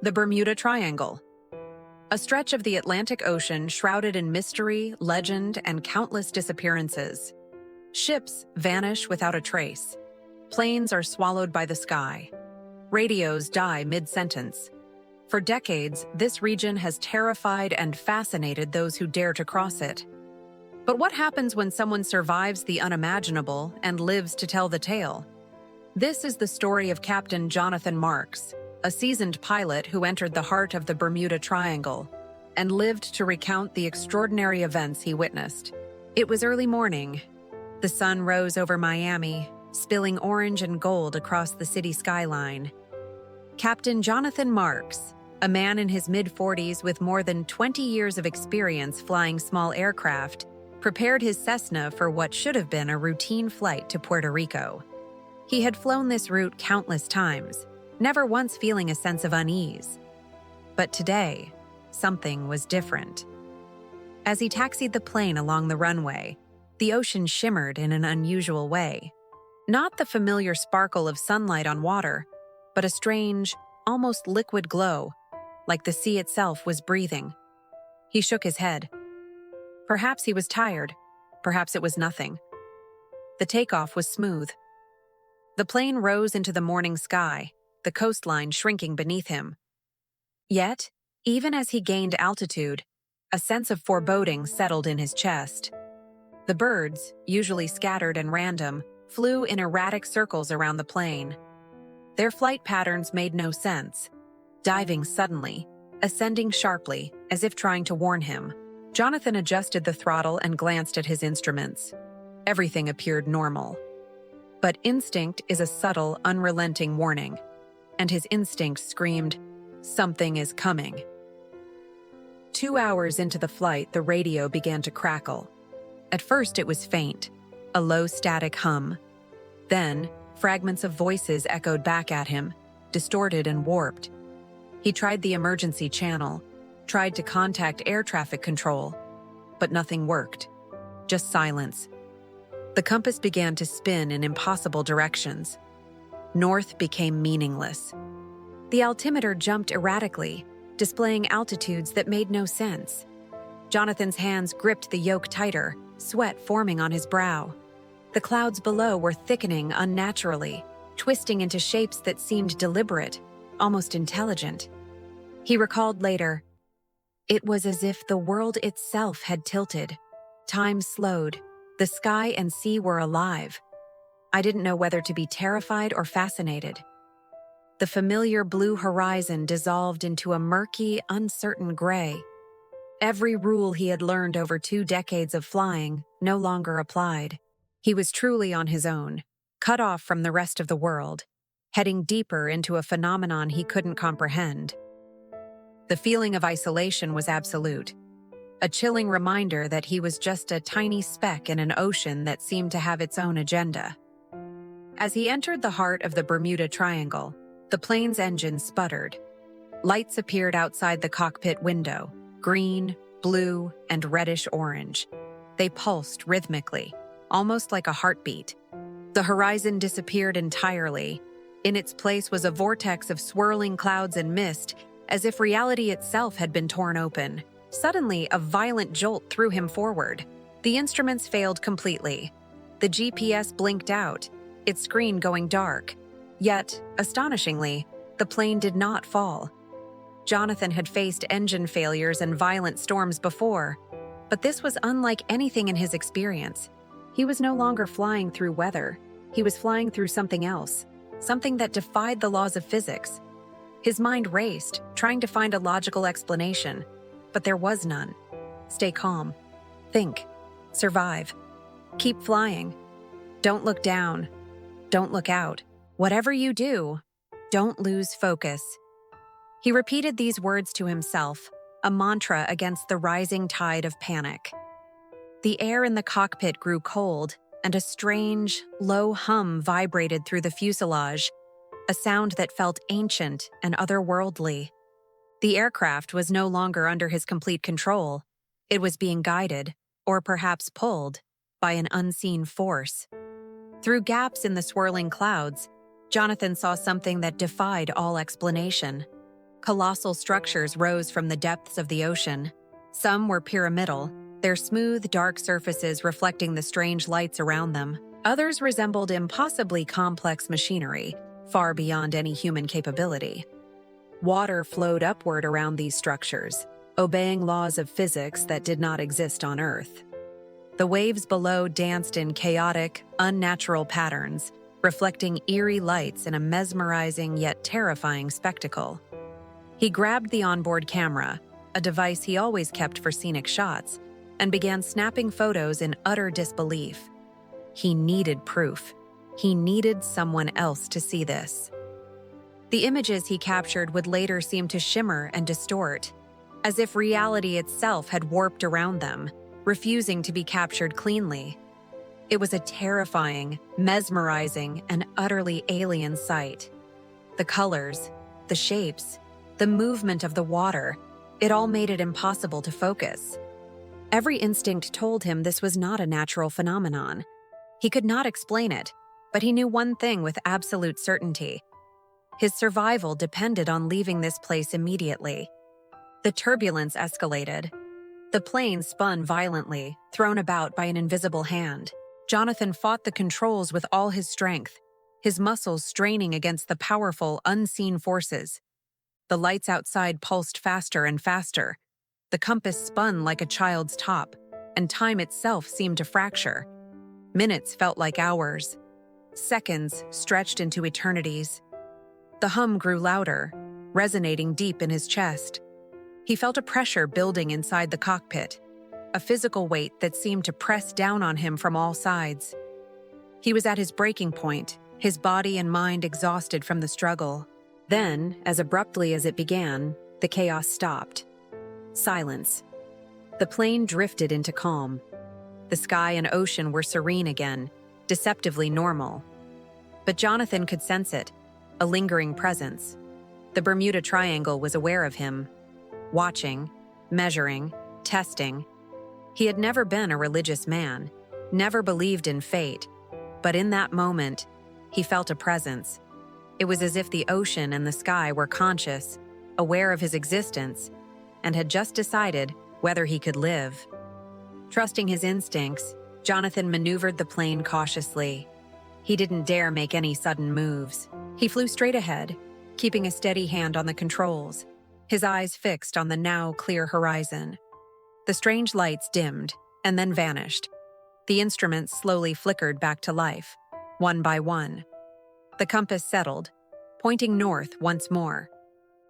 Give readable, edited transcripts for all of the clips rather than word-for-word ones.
The Bermuda Triangle. A stretch of the Atlantic Ocean shrouded in mystery, legend, and countless disappearances. Ships vanish without a trace. Planes are swallowed by the sky. Radios die mid-sentence. For decades, this region has terrified and fascinated those who dare to cross it. But what happens when someone survives the unimaginable and lives to tell the tale? This is the story of Captain Jonathan Marks, a seasoned pilot who entered the heart of the Bermuda Triangle and lived to recount the extraordinary events he witnessed. It was early morning. The sun rose over Miami, spilling orange and gold across the city skyline. Captain Jonathan Marks, a man in his mid-40s with more than 20 years of experience flying small aircraft, prepared his Cessna for what should have been a routine flight to Puerto Rico. He had flown this route countless times, never once feeling a sense of unease. But today, something was different. As he taxied the plane along the runway, the ocean shimmered in an unusual way. Not the familiar sparkle of sunlight on water, but a strange, almost liquid glow, like the sea itself was breathing. He shook his head. Perhaps he was tired. Perhaps it was nothing. The takeoff was smooth. The plane rose into the morning sky, the coastline shrinking beneath him. Yet, even as he gained altitude, a sense of foreboding settled in his chest. The birds, usually scattered and random, flew in erratic circles around the plane. Their flight patterns made no sense, diving suddenly, ascending sharply, as if trying to warn him. Jonathan adjusted the throttle and glanced at his instruments. Everything appeared normal. But instinct is a subtle, unrelenting warning, and his instinct screamed, "Something is coming." 2 hours into the flight, the radio began to crackle. At first it was faint, a low static hum. Then, fragments of voices echoed back at him, distorted and warped. He tried the emergency channel, tried to contact air traffic control, but nothing worked. Just silence. The compass began to spin in impossible directions. North became meaningless. The altimeter jumped erratically, displaying altitudes that made no sense. Jonathan's hands gripped the yoke tighter, sweat forming on his brow. The clouds below were thickening unnaturally, twisting into shapes that seemed deliberate, almost intelligent. He recalled later, "It was as if the world itself had tilted. Time slowed. The sky and sea were alive. I didn't know whether to be terrified or fascinated." The familiar blue horizon dissolved into a murky, uncertain gray. Every rule he had learned over 2 decades of flying no longer applied. He was truly on his own, cut off from the rest of the world, heading deeper into a phenomenon he couldn't comprehend. The feeling of isolation was absolute, a chilling reminder that he was just a tiny speck in an ocean that seemed to have its own agenda. As he entered the heart of the Bermuda Triangle, the plane's engine sputtered. Lights appeared outside the cockpit window, green, blue, and reddish-orange. They pulsed rhythmically, almost like a heartbeat. The horizon disappeared entirely. In its place was a vortex of swirling clouds and mist, as if reality itself had been torn open. Suddenly, a violent jolt threw him forward. The instruments failed completely. The GPS blinked out, its screen going dark. Yet, astonishingly, the plane did not fall. Jonathan had faced engine failures and violent storms before, but this was unlike anything in his experience. He was no longer flying through weather. He was flying through something else, something that defied the laws of physics. His mind raced, trying to find a logical explanation, but there was none. Stay calm. Think. Survive. Keep flying. Don't look down. Don't look out. Whatever you do, don't lose focus. He repeated these words to himself, a mantra against the rising tide of panic. The air in the cockpit grew cold, and a strange, low hum vibrated through the fuselage, a sound that felt ancient and otherworldly. The aircraft was no longer under his complete control. It was being guided, or perhaps pulled, by an unseen force. Through gaps in the swirling clouds, Jonathan saw something that defied all explanation. Colossal structures rose from the depths of the ocean. Some were pyramidal, their smooth, dark surfaces reflecting the strange lights around them. Others resembled impossibly complex machinery, far beyond any human capability. Water flowed upward around these structures, obeying laws of physics that did not exist on Earth. The waves below danced in chaotic, unnatural patterns, reflecting eerie lights in a mesmerizing yet terrifying spectacle. He grabbed the onboard camera, a device he always kept for scenic shots, and began snapping photos in utter disbelief. He needed proof. He needed someone else to see this. The images he captured would later seem to shimmer and distort, as if reality itself had warped around them, refusing to be captured cleanly. It was a terrifying, mesmerizing, and utterly alien sight. The colors, the shapes, the movement of the water, it all made it impossible to focus. Every instinct told him this was not a natural phenomenon. He could not explain it, but he knew one thing with absolute certainty. His survival depended on leaving this place immediately. The turbulence escalated. The plane spun violently, thrown about by an invisible hand. Jonathan fought the controls with all his strength, his muscles straining against the powerful, unseen forces. The lights outside pulsed faster and faster. The compass spun like a child's top, and time itself seemed to fracture. Minutes felt like hours. Seconds stretched into eternities. The hum grew louder, resonating deep in his chest. He felt a pressure building inside the cockpit, a physical weight that seemed to press down on him from all sides. He was at his breaking point, his body and mind exhausted from the struggle. Then, as abruptly as it began, the chaos stopped. Silence. The plane drifted into calm. The sky and ocean were serene again, deceptively normal. But Jonathan could sense it, a lingering presence. The Bermuda Triangle was aware of him, watching, measuring, testing. He had never been a religious man, never believed in fate, but in that moment, he felt a presence. It was as if the ocean and the sky were conscious, aware of his existence, and had just decided whether he could live. Trusting his instincts, Jonathan maneuvered the plane cautiously. He didn't dare make any sudden moves. He flew straight ahead, keeping a steady hand on the controls, his eyes fixed on the now clear horizon. The strange lights dimmed and then vanished. The instruments slowly flickered back to life, one by one. The compass settled, pointing north once more.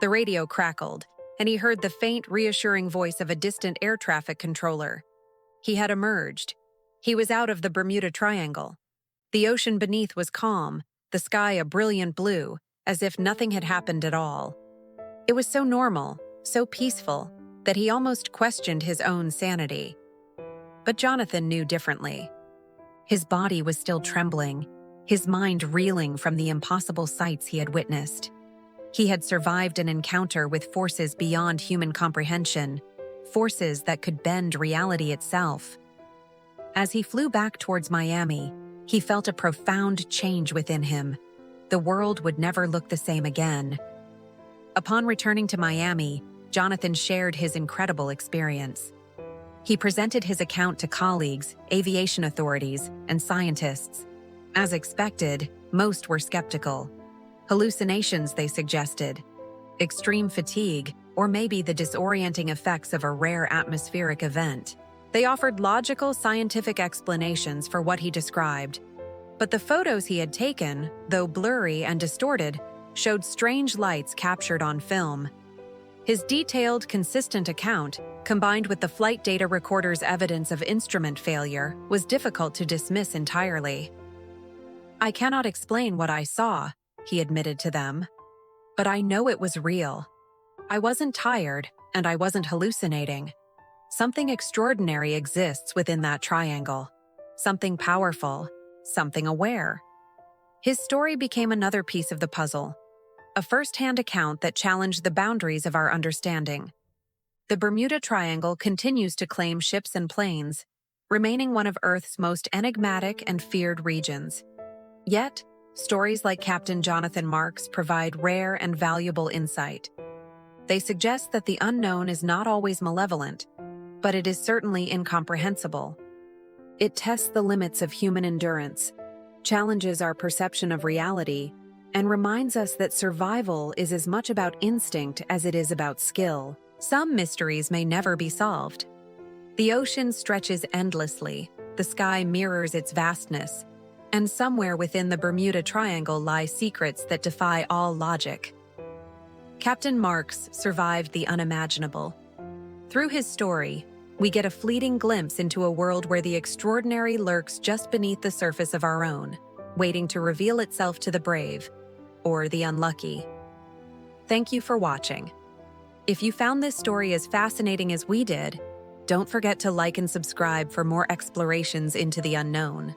The radio crackled, and he heard the faint, reassuring voice of a distant air traffic controller. He had emerged. He was out of the Bermuda Triangle. The ocean beneath was calm, the sky a brilliant blue, as if nothing had happened at all. It was so normal, so peaceful, that he almost questioned his own sanity. But Jonathan knew differently. His body was still trembling, his mind reeling from the impossible sights he had witnessed. He had survived an encounter with forces beyond human comprehension, forces that could bend reality itself. As he flew back towards Miami, he felt a profound change within him. The world would never look the same again. Upon returning to Miami, Jonathan shared his incredible experience. He presented his account to colleagues, aviation authorities, and scientists. As expected, most were skeptical. Hallucinations, they suggested. Extreme fatigue, or maybe the disorienting effects of a rare atmospheric event. They offered logical, scientific explanations for what he described. But the photos he had taken, though blurry and distorted, showed strange lights captured on film. His detailed, consistent account, combined with the flight data recorder's evidence of instrument failure, was difficult to dismiss entirely. "I cannot explain what I saw," he admitted to them. "But I know it was real. I wasn't tired, and I wasn't hallucinating. Something extraordinary exists within that triangle. Something powerful, something aware." His story became another piece of the puzzle, a first-hand account that challenged the boundaries of our understanding. The Bermuda Triangle continues to claim ships and planes, remaining one of Earth's most enigmatic and feared regions. Yet, stories like Captain Jonathan Marks provide rare and valuable insight. They suggest that the unknown is not always malevolent, but it is certainly incomprehensible. It tests the limits of human endurance, challenges our perception of reality, and reminds us that survival is as much about instinct as it is about skill. Some mysteries may never be solved. The ocean stretches endlessly, the sky mirrors its vastness, and somewhere within the Bermuda Triangle lie secrets that defy all logic. Captain Marks survived the unimaginable. Through his story, we get a fleeting glimpse into a world where the extraordinary lurks just beneath the surface of our own, waiting to reveal itself to the brave, or the unlucky. Thank you for watching. If you found this story as fascinating as we did, don't forget to like and subscribe for more explorations into the unknown.